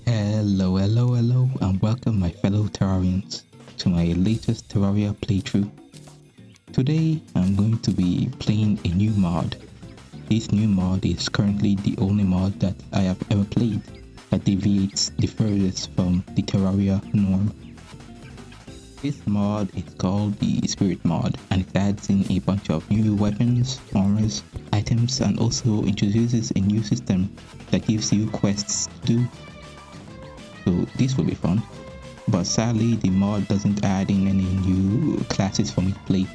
Hello, and welcome my fellow Terrarians to my latest Terraria playthrough. Today I'm going to be playing a new mod. This new mod is currently the only mod that I have ever played that deviates the furthest from the Terraria norm. This mod is called the Spirit mod, and it adds in a bunch of new weapons, armors, items, and also introduces a new system that gives you quests to do. So this will be fun, but sadly the mod doesn't add in any new classes for me to play.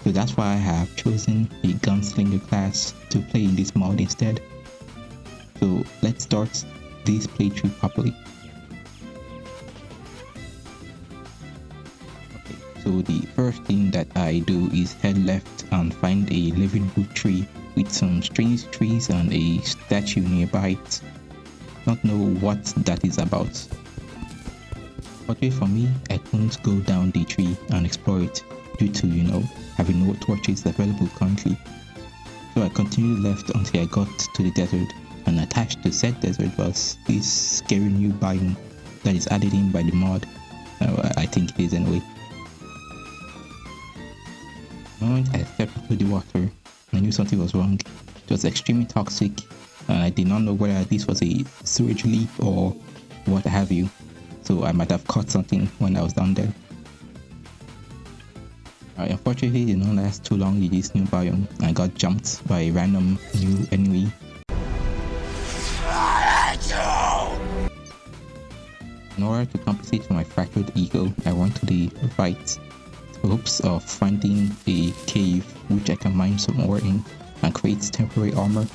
So that's why I have chosen the Gunslinger class to play in this mod instead. So let's start this playthrough properly. Okay, so the first thing that I do is head left and find a living wood tree with some strange trees and a statue nearby it. Not know what that is about. Fortunately for me, I couldn't go down the tree and explore it due to, having no torches available currently. So I continued left until I got to the desert, and attached to said desert was this scary new biome that is added in by the mod. I think it is anyway. The moment I stepped into the water, I knew something was wrong. It was extremely toxic, and I did not know whether this was a sewage leak or what have you. So I might have caught something when I was down there. Unfortunately, it did not last too long in this new biome. I got jumped by a random new enemy. In order to compensate for my fractured ego, I went to the right with hopes of finding a cave which I can mine some ore in and create temporary armor.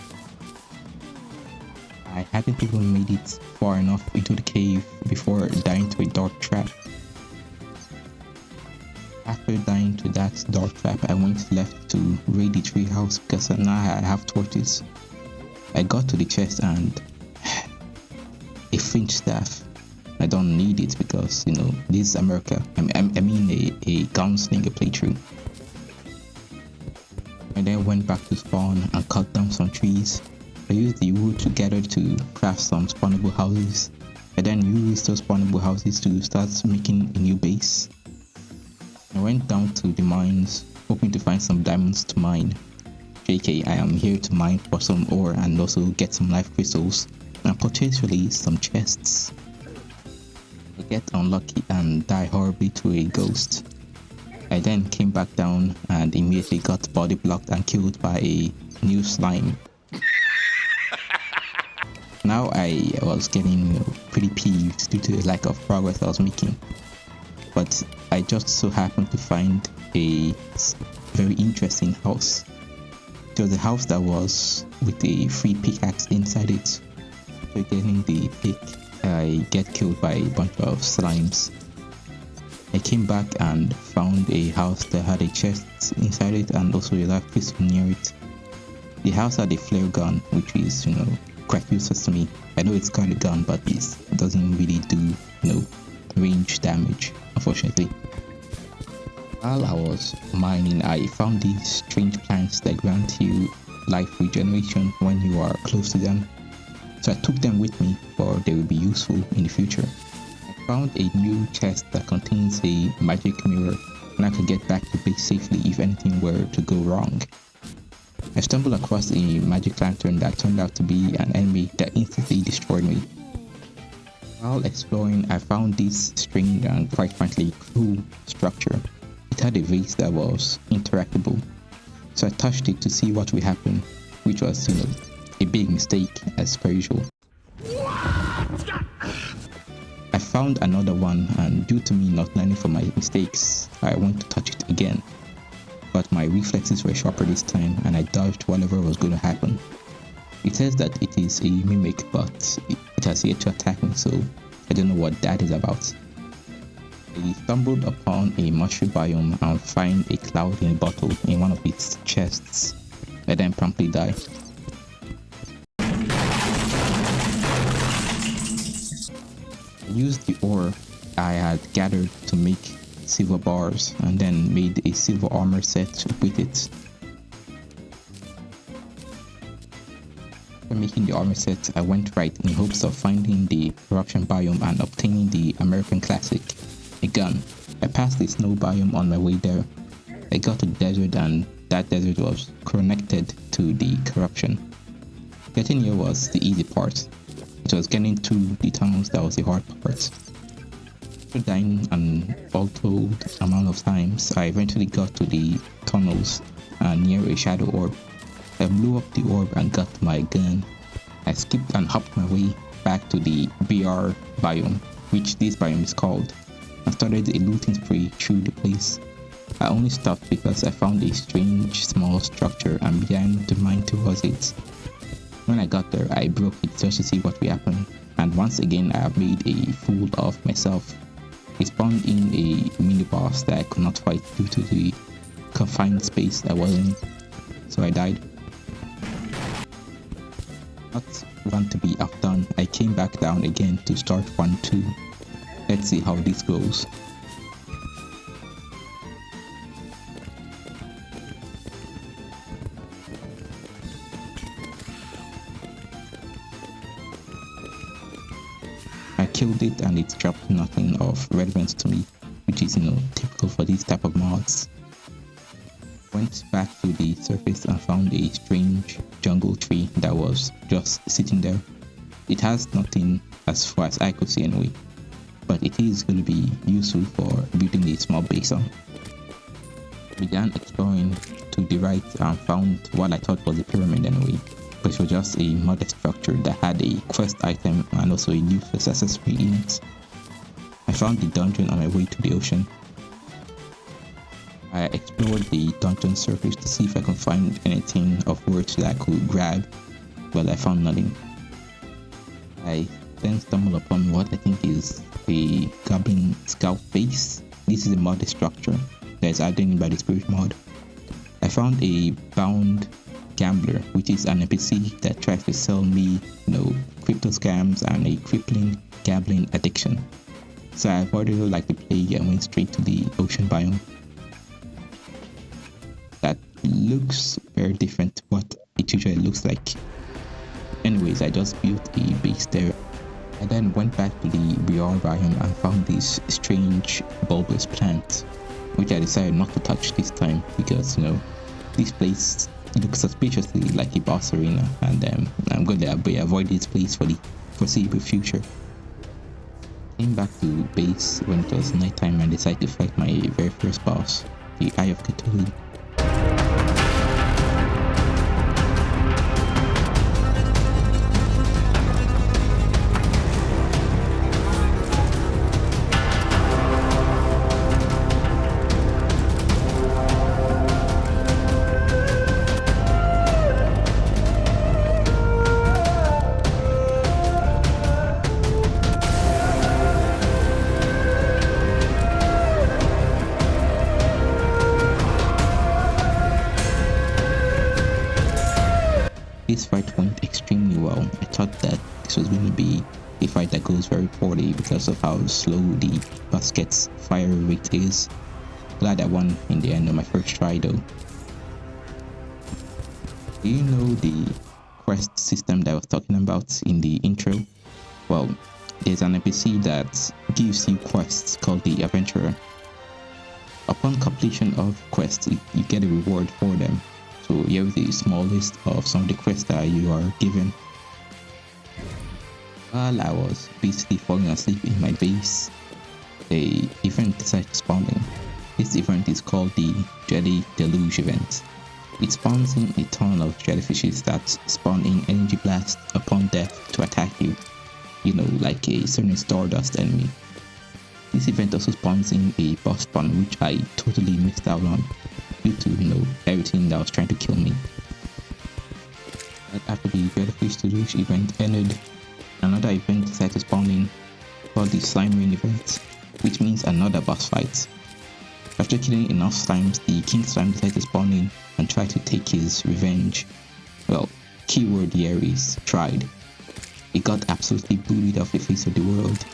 I hadn't even made it far enough into the cave before dying to a dark trap. After dying to that dark trap, I went left to raid the tree house because now I have torches. I got to the chest and a finch staff. I don't need it because, this is America. I mean a Gunslinger playthrough. I then went back to spawn and cut down some trees. I used the wood together to craft some spawnable houses. I then used those spawnable houses to start making a new base. I went down to the mines, hoping to find some diamonds to mine. JK, I am here to mine for some ore and also get some life crystals, and potentially some chests. I get unlucky and die horribly to a ghost. I then came back down and immediately got body blocked and killed by a new slime. Now I was getting pretty peeved due to the lack of progress I was making. But I just so happened to find a very interesting house. It was a house that was with a free pickaxe inside it. So getting the pick, I get killed by a bunch of slimes. I came back and found a house that had a chest inside it and also a life crystal near it. The house had a flare gun, which is, quite useless to me. I know it's got a gun, but it doesn't really do, range damage, unfortunately. While I was mining, I found these strange plants that grant you life regeneration when you are close to them. So I took them with me, for they will be useful in the future. I found a new chest that contains a magic mirror, and I could get back to base safely if anything were to go wrong. I stumbled across a magic lantern that turned out to be an enemy that instantly destroyed me. While exploring, I found this strange and quite frankly cool structure. It had a vase that was interactable, so I touched it to see what would happen, which was, a big mistake as per usual. I found another one, and due to me not learning from my mistakes, I went to touch it again. But my reflexes were sharper this time, and I dodged whatever was going to happen. It says that it is a mimic, but it has yet to attack me, so I don't know what that is about. I stumbled upon a mushroom biome and find a cloud in a bottle in one of its chests. I then promptly die. I used the ore I had gathered to make silver bars and then made a silver armor set with it. After making the armor set, I went right in hopes of finding the corruption biome and obtaining the American classic, a gun. I passed the snow biome on my way there. I got to the desert and that desert was connected to the corruption. Getting here was the easy part. It was getting through the tunnels that was the hard part. After dying an untold amount of times, I eventually got to the tunnels and near a shadow orb. I blew up the orb and got my gun. I skipped and hopped my way back to the BR biome, which this biome is called, and started a looting spree through the place. I only stopped because I found a strange small structure and began to mine towards it. When I got there, I broke it just to see what would happen, and once again I have made a fool of myself. I spawned in a mini boss that I could not fight due to the confined space I was in, so I died. Not want to be outdone, I came back down again to start 1-2. Let's see how this goes. I killed it and it dropped nothing of relevance to me, which is typical for these type of mods. Went back to the surface and found a strange jungle tree that was just sitting there. It has nothing as far as I could see anyway, but it is going to be useful for building a small base on. Began exploring to the right and found what I thought was a pyramid anyway, but it was just a modest structure that had a quest item and also a useless accessory in it. I found the dungeon on my way to the ocean. I explored the dungeon surface to see if I could find anything of worth that I could grab, but I found nothing. I then stumbled upon what I think is a goblin scout base. This is a modded structure that is added in by the spirit mod. I found a bound gambler, which is an NPC that tries to sell me, crypto scams and a crippling gambling addiction. So I avoided it like the plague and went straight to the ocean biome. That looks very different to what it usually looks like. Anyways, I just built a base there. I then went back to the BR biome and found this strange bulbous plant, which I decided not to touch this time because this place looks suspiciously like a boss arena, and I'm going to avoid this place for the foreseeable future. Came back to base when it was nighttime and decided to fight my very first boss, the Eye of Cthulhu. This fight went extremely well. I thought that this was going to be a fight that goes very poorly because of how slow the basket's fire rate is. Glad I won in the end of my first try though. Do you know the quest system that I was talking about in the intro? Well, there's an NPC that gives you quests called the Adventurer. Upon completion of quests, you get a reward for them. So here is a small list of some of the quests that you are given. While I was basically falling asleep in my base, the event decided spawning. This event is called the Jelly Deluge event. It spawns in a ton of jellyfishes that spawn in energy blast upon death to attack you, like a certain Stardust enemy. This event also spawns in a boss spawn which I totally missed out on due to everything that was trying to kill me. But after the Jellyfish Deluge event ended, another event decided to spawn in called the Slime Rain event, which means another boss fight. After killing enough slimes, the King Slime decided to spawn in and try to take his revenge. Well, keyword here is tried. He got absolutely bullied off the face of the world.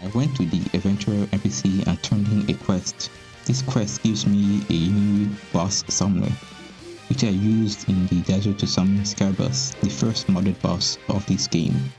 I went to the adventurer NPC and turned in a quest. This quest gives me a new boss summoner, which I used in the desert to summon Scarabus, the first modded boss of this game.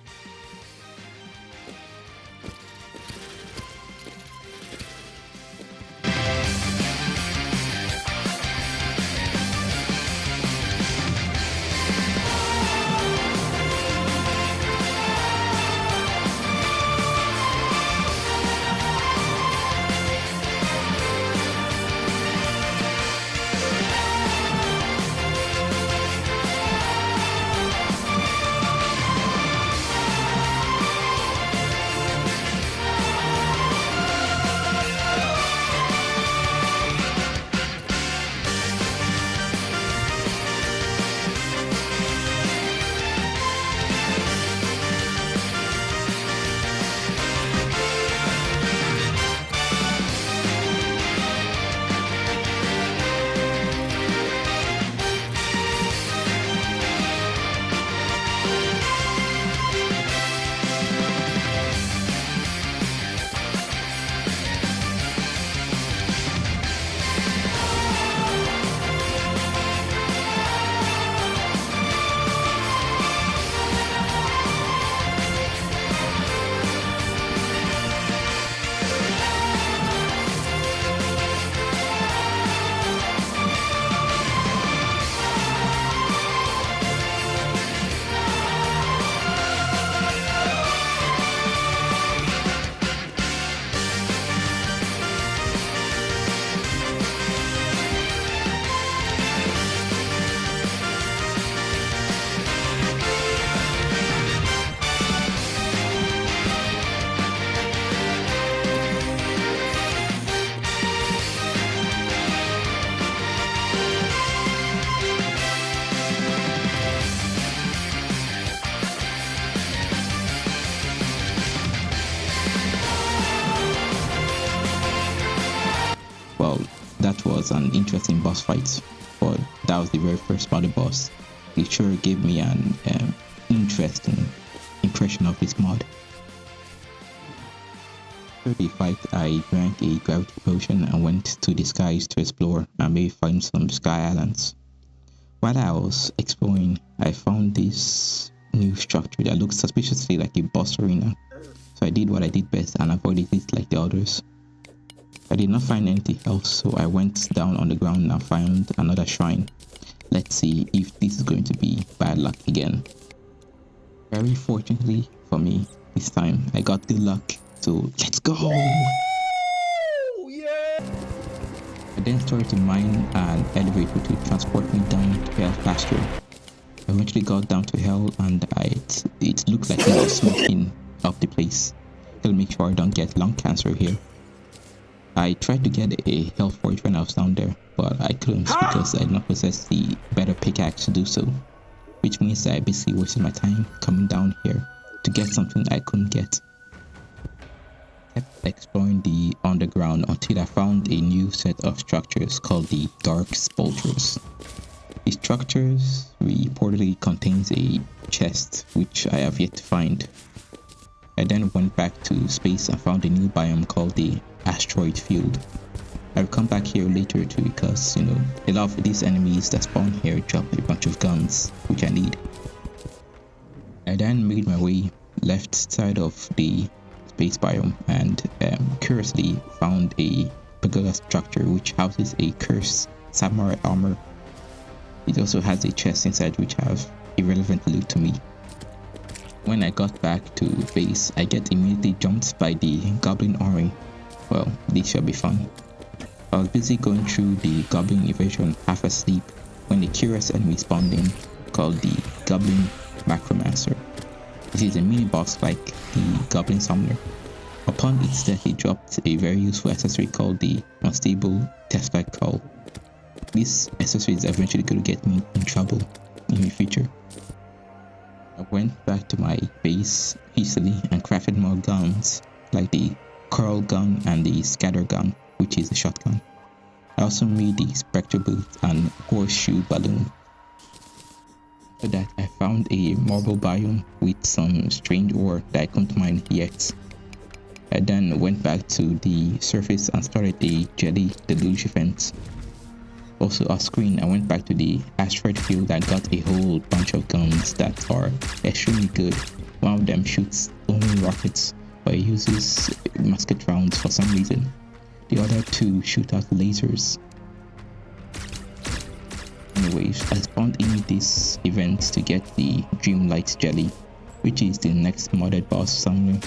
Well, that was an interesting boss fight, but that was the very first body boss. It sure gave me an interesting impression of this mod. After the fight, I drank a gravity potion and went to the skies to explore and maybe find some sky islands. While I was exploring, I found this new structure that looked suspiciously like a boss arena, so I did what I did best and avoided it like the others. I did not find anything else, so I went down on the ground and found another shrine. Let's see if this is going to be bad luck again. Very fortunately for me, this time I got good luck, so let's go! Yeah! I then started to mine an elevator to transport me down to Hell Pasture. I eventually got down to Hell and it looked like it was smoking up the place. I'll make sure I don't get lung cancer here. I tried to get a health forge when I was down there, but I couldn't because I did not possess the better pickaxe to do so, which means that I basically wasted my time coming down here to get something I couldn't get. I kept exploring the underground until I found a new set of structures called the Dark Spulters. The structures reportedly contains a chest, which I have yet to find. I then went back to space and found a new biome called the Asteroid Field. I'll come back here later too because, a lot of these enemies that spawn here drop a bunch of guns, which I need. I then made my way left side of the space biome and curiously found a pagoda structure which houses a cursed samurai armor. It also has a chest inside which have irrelevant loot to me. When I got back to base, I get immediately jumped by the goblin army. Well, this shall be fun. I was busy going through the goblin invasion half asleep when a curious enemy spawned in called the Goblin Macromancer. It is a mini boss like the Goblin Summoner. Upon its death, he dropped a very useful accessory called the Unstable Tesla Call. This accessory is eventually going to get me in trouble in the future. I went back to my base hastily and crafted more guns like the Curl Gun and the Scatter Gun, which is a shotgun. I also made the Spectre Boot and Horseshoe Balloon. After that, I found a marble biome with some strange ore that I couldn't mine yet. I then went back to the surface and started the jelly deluge event. Also off screen, I went back to the asteroid field and got a whole bunch of guns that are extremely good. One of them shoots only rockets, but it uses musket rounds for some reason. The other two shoot out lasers. Anyways, I spawned in this event to get the Dreamlight Jelly, which is the next modded boss somewhere.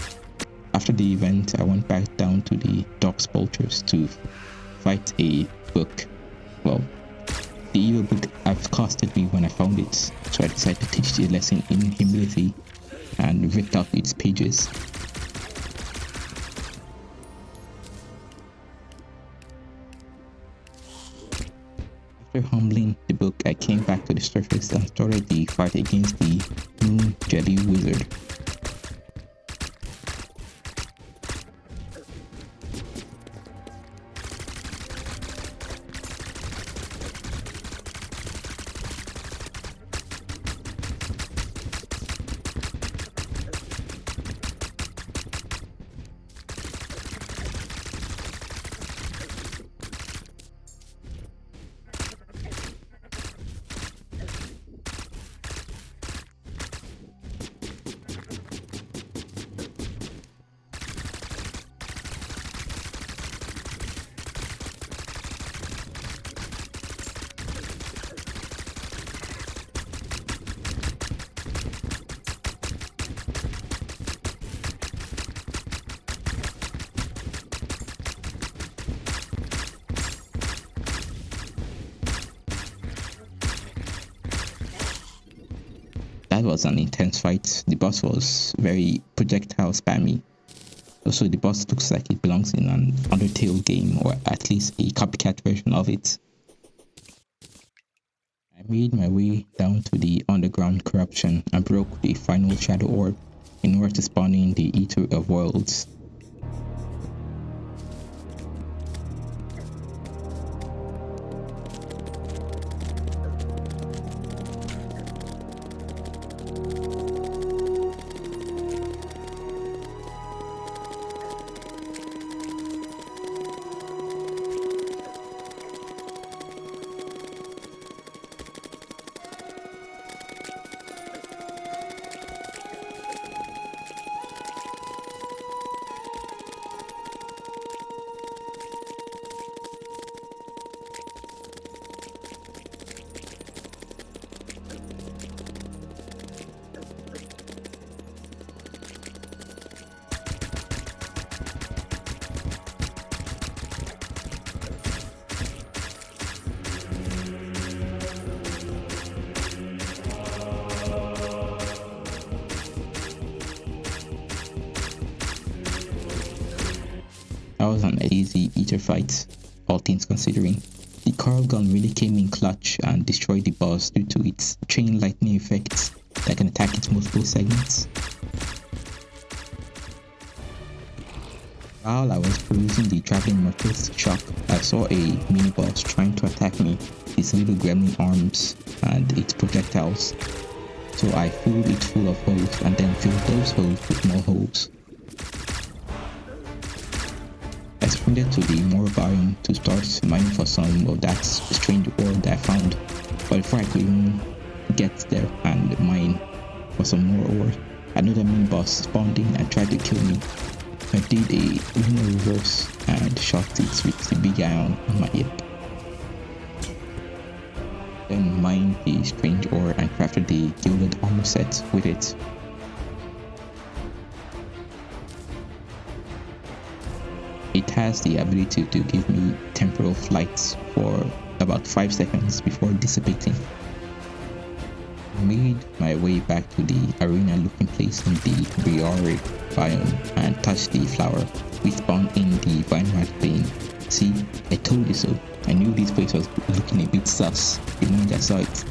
After the event, I went back down to the Docks Vultures to fight a book. Well, the evil book accosted me when I found it, so I decided to teach it a lesson in humility and ripped out its pages. After humbling the book, I came back to the surface and started the fight against the Moon Jelly Wizard. That was an intense fight. The boss was very projectile spammy. Also, the boss looks like it belongs in an Undertale game, or at least a copycat version of it. I made my way down to the underground corruption and broke the final shadow orb in order to spawn in the Eater of Worlds. That was an easy Eater fight, all things considering. The coral gun really came in clutch and destroyed the boss due to its chain lightning effects that can attack its multiple segments. While I was perusing the traveling market's shop, I saw a mini-boss trying to attack me with its little gremlin arms and its projectiles. So I filled it full of holes and then filled those holes with more holes. I sprinted to the moor biome to start mining for some of that strange ore that I found, but before I could even get there and mine for some more ore, another mini-boss spawned in and tried to kill me. I did a Uno reverse and shot it with the big iron on my hip. Then mined the strange ore and crafted the gilded armor set with it. It has the ability to give me temporal flights for about 5 seconds before dissipating. I made my way back to the arena looking place in the Terraria biome and touched the flower. We spawned in the Vineyard Plain. See, I told you so. I knew this place was looking a bit sus the moment I saw it.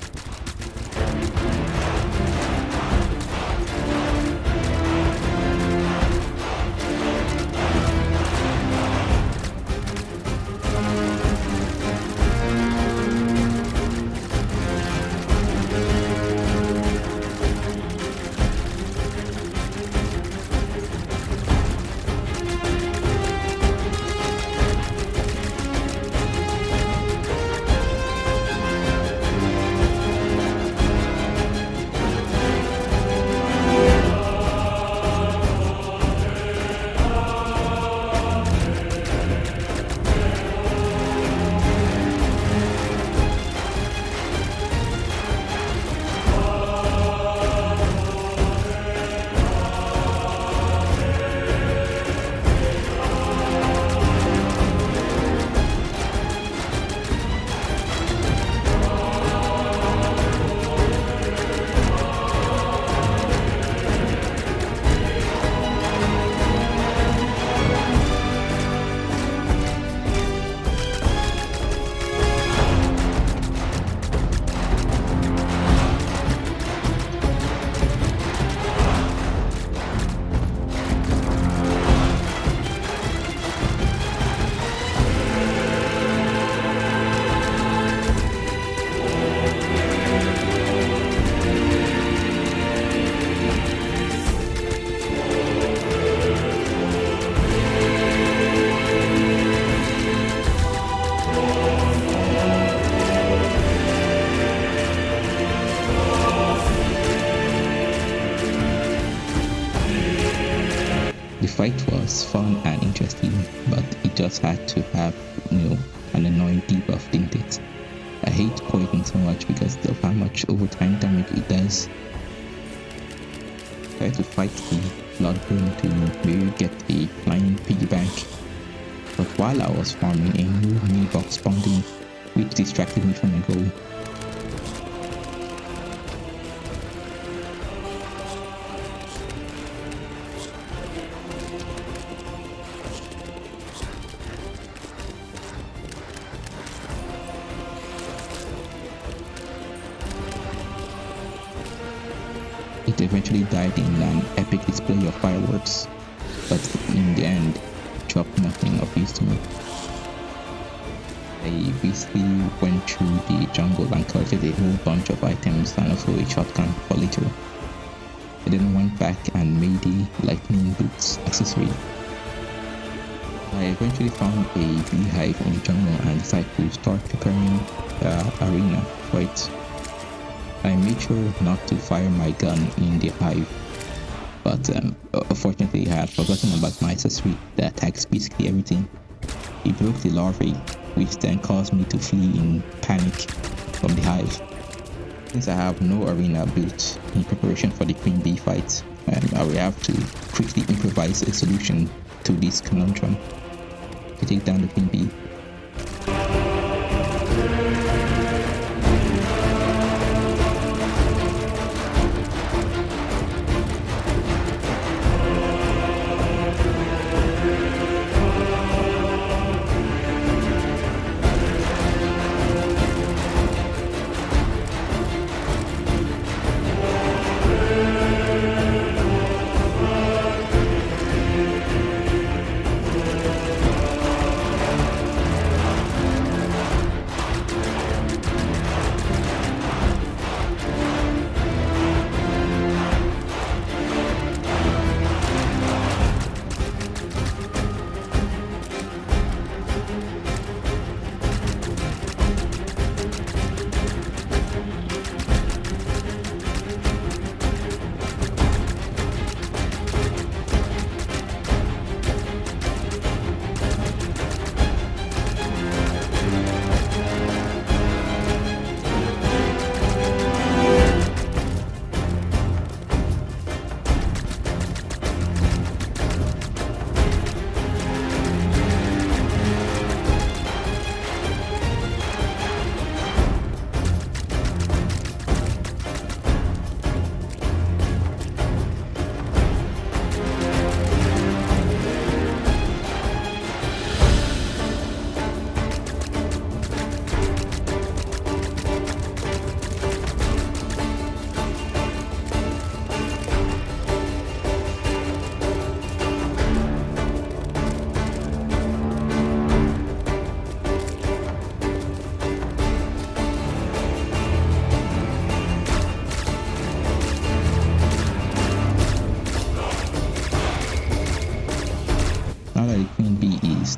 The fight was fun and interesting, but it just had to have, an annoying debuff, didn't it? I hate poison so much because of how much overtime damage it does. I tried to fight the Bloodburn to maybe get a flying piggy bank, but while I was farming, a new mini box spawned in, which distracted me from my goal. It eventually died in an epic display of fireworks, but in the end, dropped nothing of use to me. I basically went through the jungle and collected a whole bunch of items and also a shotgun for later. I then went back and made a lightning boots accessory. I eventually found a beehive in the jungle and decided to start preparing the arena for it. I made sure not to fire my gun in the hive, but unfortunately I had forgotten about my accessory that attacks basically everything. It broke the larvae, which then caused me to flee in panic from the hive. Since I have no arena built in preparation for the queen bee fight, I will have to quickly improvise a solution to this conundrum to take down the queen bee.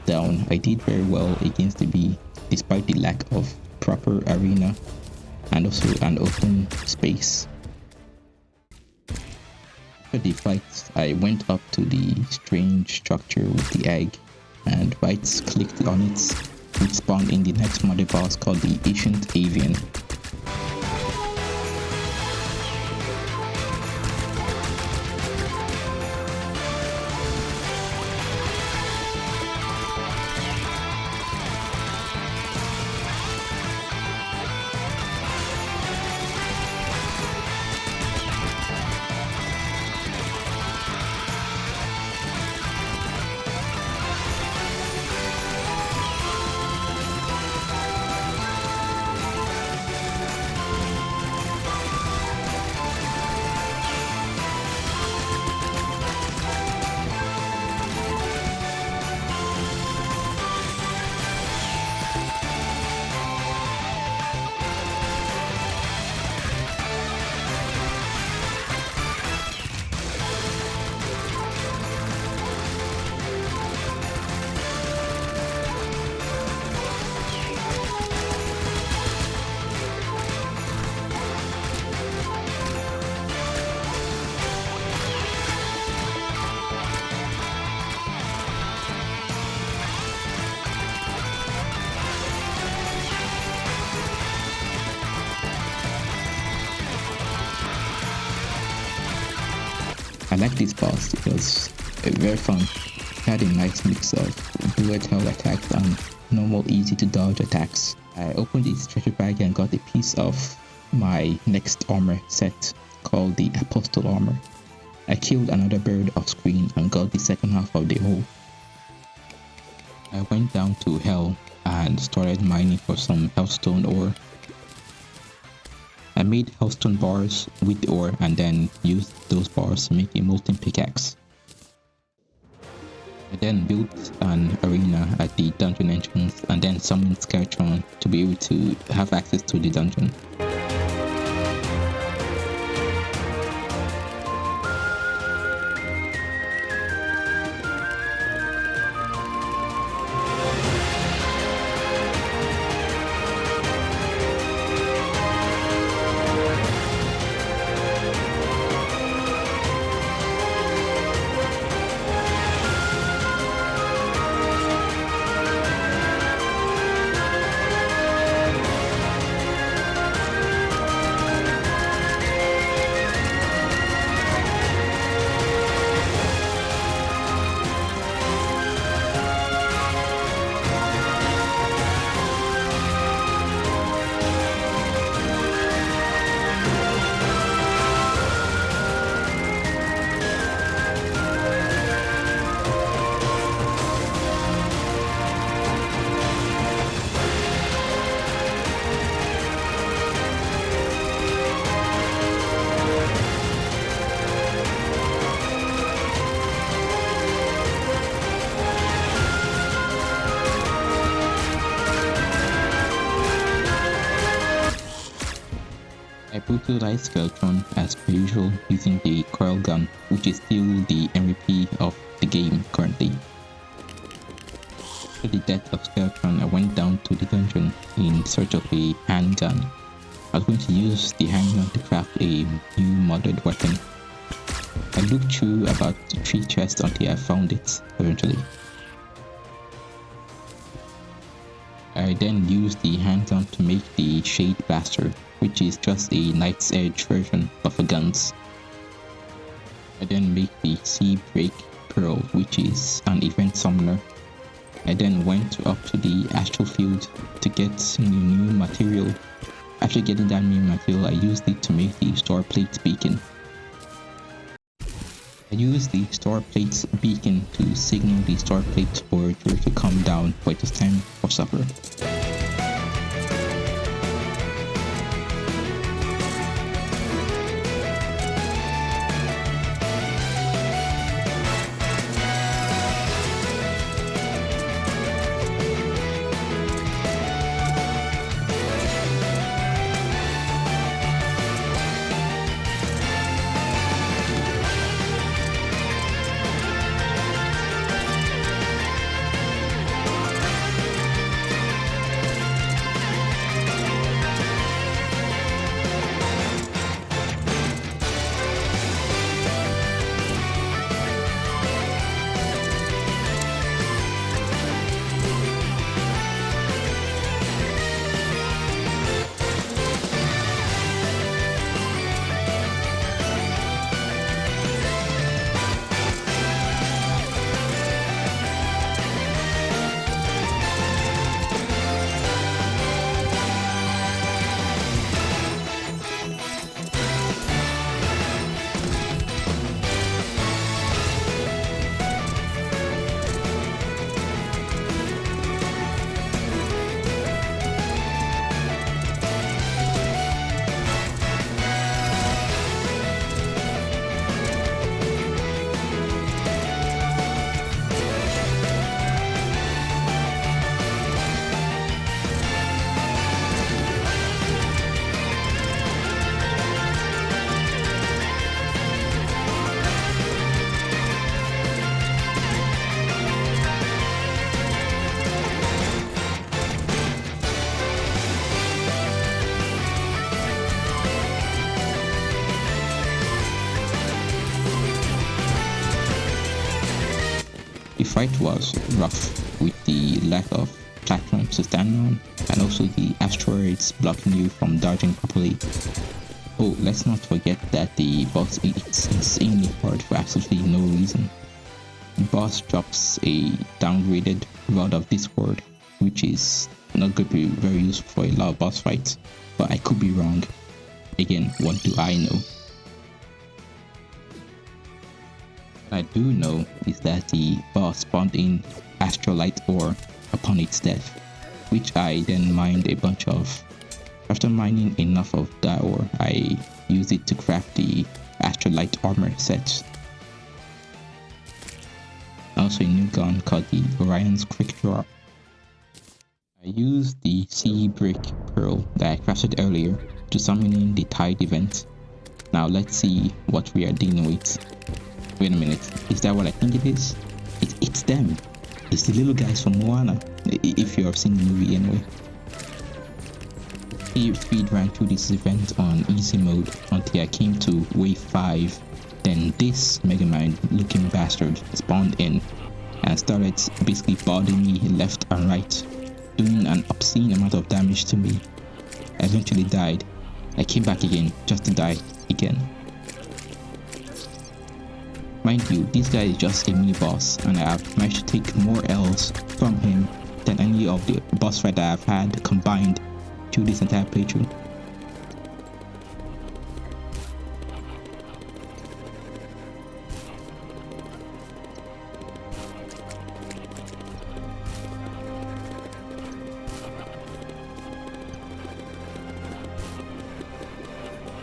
Down, I did very well against the bee despite the lack of proper arena and also an open space. After the fight, I went up to the strange structure with the egg and right-clicked on it, which spawned in the next mother boss called the Ancient Avian. I like this boss. It was very fun. It had a nice mix of bullet hell attacks and normal easy to dodge attacks. I opened this treasure bag and got a piece of my next armor set called the Apostle armor. I killed another bird off screen and got the second half of the hole. I went down to hell and started mining for some hellstone ore. I made hellstone bars with the ore and then used those bars to make a molten pickaxe. I then built an arena at the dungeon entrance and then summoned Skeletron to be able to have access to the dungeon. I brutalized Skeletron as per usual using the coil gun, which is still the MVP of the game currently. After the death of Skeletron, I went down to the dungeon in search of a handgun. I was going to use the handgun to craft a new modded weapon. I looked through about 3 chests until I found it eventually. I then used the handgun to make the Shade Blaster, which is just a Knight's Edge version of a guns. I then make the Sea Break Pearl, which is an event summoner. I then went up to the Astral Field to get new material. After getting that new material, I used it to make the Starplate Beacon. I used the Starplate Beacon to signal the Starplate Voyager to come down when it was time for supper. The fight was rough with the lack of platforms to stand on and also the asteroids blocking you from dodging properly. Oh, let's not forget that the boss is insanely hard for absolutely no reason. The boss drops a downgraded Rod of Discord, which is not going to be very useful for a lot of boss fights, but I could be wrong. Again, what do I know? What I do know is that the boss spawned in Astrolite ore upon its death, which I then mined a bunch of. After mining enough of that ore, I used it to craft the Astrolite armor set. Also a new gun called the Orion's Quick Draw. I used the Sea Brick Pearl that I crafted earlier to summon in the Tide event. Now let's see what we are dealing with. Wait a minute, is that what I think it is? It's them. It's the little guys from Moana, if you have seen the movie anyway. I speed ran through this event on easy mode until I came to wave 5. Then this Mega Man looking bastard spawned in and started basically bothering me left and right, doing an obscene amount of damage to me. I eventually died. I came back again just to die again. Mind you, this guy is just a mini boss and I have managed to take more L's from him than any of the boss fights that I've had combined through this entire playthrough.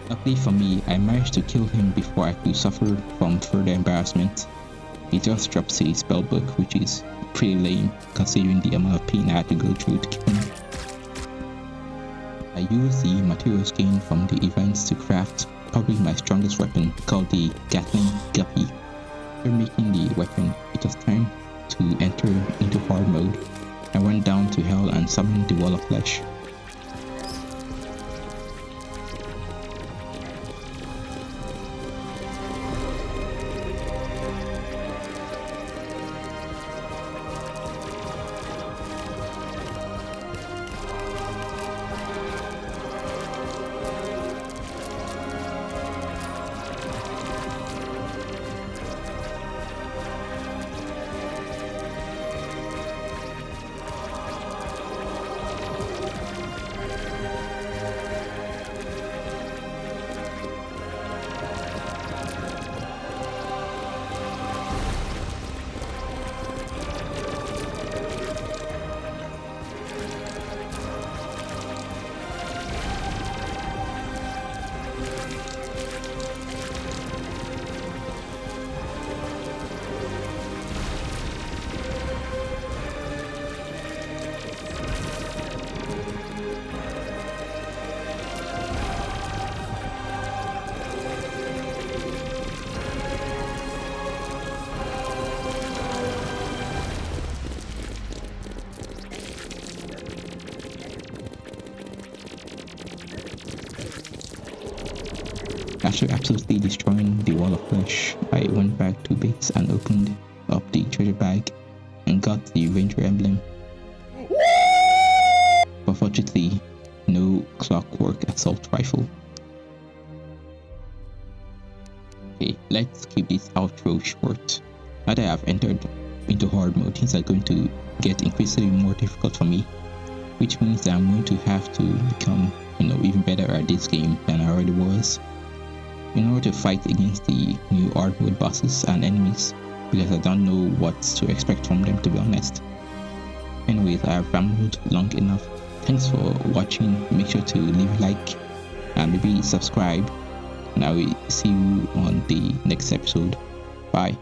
Luckily for me, I managed to kill him before I could suffer from further embarrassment. He just drops a spellbook, which is pretty lame considering the amount of pain I had to go through to kill him. I used the materials gained from the events to craft probably my strongest weapon, called the Gatling Guppy. After making the weapon, it was time to enter into hard mode. I went down to hell and summoned the Wall of Flesh. After absolutely destroying the Wall of Flesh, I went back to base and opened up the treasure bag and got the Ranger emblem. But fortunately, no clockwork assault rifle. Okay, let's keep this outro short. Now that I have entered into hard mode, things are going to get increasingly more difficult for me, which means that I'm going to have to become, even better at this game than I already was, in order to fight against the new hard mode bosses and enemies, because I don't know what to expect from them, to be honest. Anyways, I have rambled long enough. Thanks for watching. Make sure to leave a like and maybe subscribe, and I will see you on the next episode. Bye.